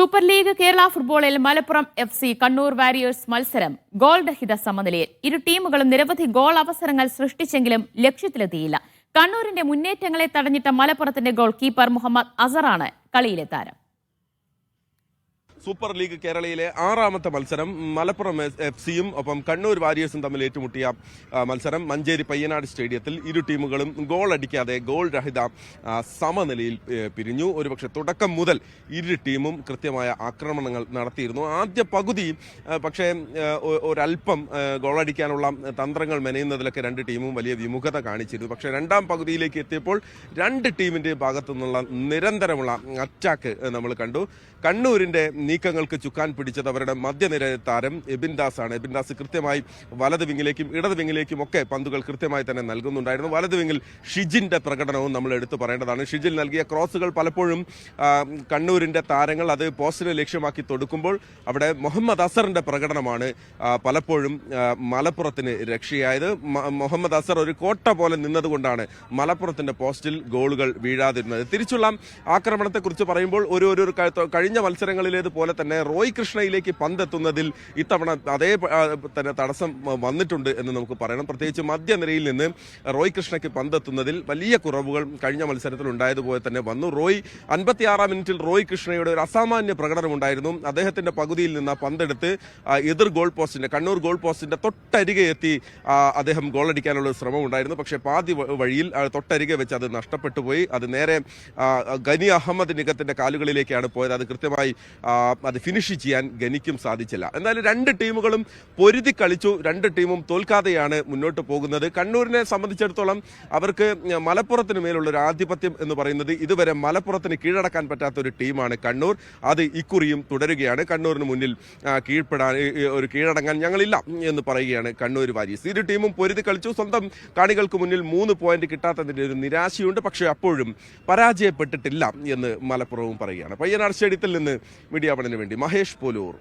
Super league Kerala ഫുട്ബോളിൽ Malappuram FC Kannur warriors മത്സരം goal രഹിത സമനിലയിൽ. ഇരു ടീമുകളും നിരവധി ഗോൾ അവസരങ്ങൾ സൃഷ്ടിച്ചെങ്കിലും ലക്ഷ്യത്തിലെത്തിയില്ല. കണ്ണൂരിന്റെ മുന്നേറ്റങ്ങളെ തടഞ്ഞിട്ട മലപ്പുറത്തിന്റെ ഗോൾ കീപ്പർ മുഹമ്മദ് അസറാണ് കളിയിലെ താരം. സൂപ്പർ ലീഗ് കേരളയിലെ 6ാമത്തെ മത്സരം മലപ്പുറം FCയും ഒപ്പം കണ്ണൂർ വാരിയേഴ്സും തമ്മിൽ ഏറ്റുമുട്ടിയ മത്സരം മഞ്ചേരി പയ്യനാട് സ്റ്റേഡിയത്തിൽ ഇരു ടീമുകളും ഗോൾ അടിക്കാതെ ഗോൾ രഹിത സമനിലയിൽ പിരിഞ്ഞു. ഒരുപക്ഷെ തുടക്കം മുതൽ ഇരു ടീമും കൃത്യമായ ആക്രമണങ്ങൾ നടത്തിയിരുന്നു. ആദ്യ പകുതി പക്ഷേ ഒരല്പം ഗോളടിക്കാനുള്ള തന്ത്രങ്ങൾ മെനയുന്നതിലൊക്കെ രണ്ട് ടീമും വലിയ വിമുഖത കാണിച്ചിരുന്നു. പക്ഷേ രണ്ടാം പകുതിയിലേക്ക് എത്തിയപ്പോൾ രണ്ട് ടീമിന്റെ ഭാഗത്തു നിന്നുള്ള നിരന്തരമുള്ള അറ്റാക്ക് നമ്മൾ കണ്ടു. കണ്ണൂരിന്റെ നീക്കങ്ങൾക്ക് ചുക്കാൻ പിടിച്ചത് അവരുടെ മധ്യനിര താരം എബിൻ ദാസ് ആണ്. എബിൻ ദാസ് കൃത്യമായി വലത് വിങ്ങിലേക്കും ഇടത് വിങ്ങിലേക്കും ഒക്കെ പന്തുകൾ കൃത്യമായി തന്നെ നൽകുന്നുണ്ടായിരുന്നു. വലത് വിങ്ങിൽ ഷിജിന്റെ പ്രകടനവും നമ്മൾ എടുത്തു പറയേണ്ടതാണ്. ഷിജിൽ നൽകിയ ക്രോസുകൾ പലപ്പോഴും കണ്ണൂരിന്റെ താരങ്ങൾ അത് പോസ്റ്റിനെ ലക്ഷ്യമാക്കി തൊടുക്കുമ്പോൾ അവിടെ മുഹമ്മദ് അസറിന്റെ പ്രകടനമാണ് പലപ്പോഴും മലപ്പുറത്തിന് രക്ഷയായത്. മുഹമ്മദ് അസർ ഒരു കോട്ട പോലെ നിന്നതുകൊണ്ടാണ് മലപ്പുറത്തിന്റെ പോസ്റ്റിൽ ഗോളുകൾ വീഴാതിരുന്നത്. തിരിച്ചുള്ള ആക്രമണത്തെക്കുറിച്ച് പറയുമ്പോൾ ഒരു കഴിഞ്ഞ മത്സരങ്ങളിലേതുപോലെ തന്നെ റോയ് കൃഷ്ണയിലേക്ക് പന്തെത്തുന്നതിൽ ഇത്തവണ അതേ തന്നെ തടസ്സം വന്നിട്ടുണ്ട് എന്ന് നമുക്ക് പറയണം. പ്രത്യേകിച്ച് മധ്യനിരയിൽ നിന്ന് റോയ് കൃഷ്ണയ്ക്ക് പന്തെത്തുന്നതിൽ വലിയ കുറവുകൾ കഴിഞ്ഞ മത്സരത്തിൽ ഉണ്ടായതുപോലെ തന്നെ വന്നു. 56-ാം മിനിറ്റിൽ റോയ് കൃഷ്ണയുടെ ഒരു അസാമാന്യ പ്രകടനമുണ്ടായിരുന്നു. അദ്ദേഹത്തിന്റെ പകുതിയിൽ നിന്ന് പന്തെടുത്ത് എതിർ ഗോൾ പോസ്റ്റിന്റെ കണ്ണൂർ ഗോൾ പോസ്റ്റിന്റെ തൊട്ടരികെ എത്തി അദ്ദേഹം ഗോളടിക്കാനുള്ള ശ്രമം ഉണ്ടായിരുന്നു. പക്ഷേ പാതി വഴിയിൽ തൊട്ടരികെ വെച്ച് അത് നഷ്ടപ്പെട്ടു പോയി. അത് നേരെ ഗനി അഹമ്മദ് നിഗത്തിന്റെ കാലുകളിലേക്കാണ് പോയത്. അത് കൃത്യമായി അത് ഫിനിഷ് ചെയ്യാൻ ഗനിക്കും സാധിച്ചില്ല. എന്നാലും രണ്ട് ടീമുകളും പൊരുതി കളിച്ചു. രണ്ട് ടീമും തോൽക്കാതെയാണ് മുന്നോട്ട് പോകുന്നത്. കണ്ണൂരിനെ സംബന്ധിച്ചിടത്തോളം അവർക്ക് മലപ്പുറത്തിന് മേലുള്ള ഒരു ആധിപത്യം എന്ന് പറയുന്നത് ഇതുവരെ മലപ്പുറത്തിന് കീഴടക്കാൻ പറ്റാത്ത ഒരു ടീമാണ് കണ്ണൂർ. അത് ഇക്കുറിയും തുടരുകയാണ്. കണ്ണൂരിന് മുന്നിൽ ഒരു കീഴടങ്ങാൻ ഞങ്ങളില്ല എന്ന് പറയുകയാണ് കണ്ണൂർ വാരിയേഴ്സ്. ഇരു ടീമും പൊരുതി കളിച്ചു. സ്വന്തം കാണികൾക്ക് മുന്നിൽ 3 പോയിന്റ് കിട്ടാത്തതിന്റെ ഒരു നിരാശയുണ്ട്. പക്ഷേ അപ്പോഴും പരാജയപ്പെട്ടിട്ടില്ല എന്ന് മലപ്പുറവും പറയുകയാണ്. പയ്യനാട് സ്റ്റേഡിയത്തിൽ നിന്ന് മീഡിയ വണിന് വേണ്ടി മഹേഷ് പോലൂർ.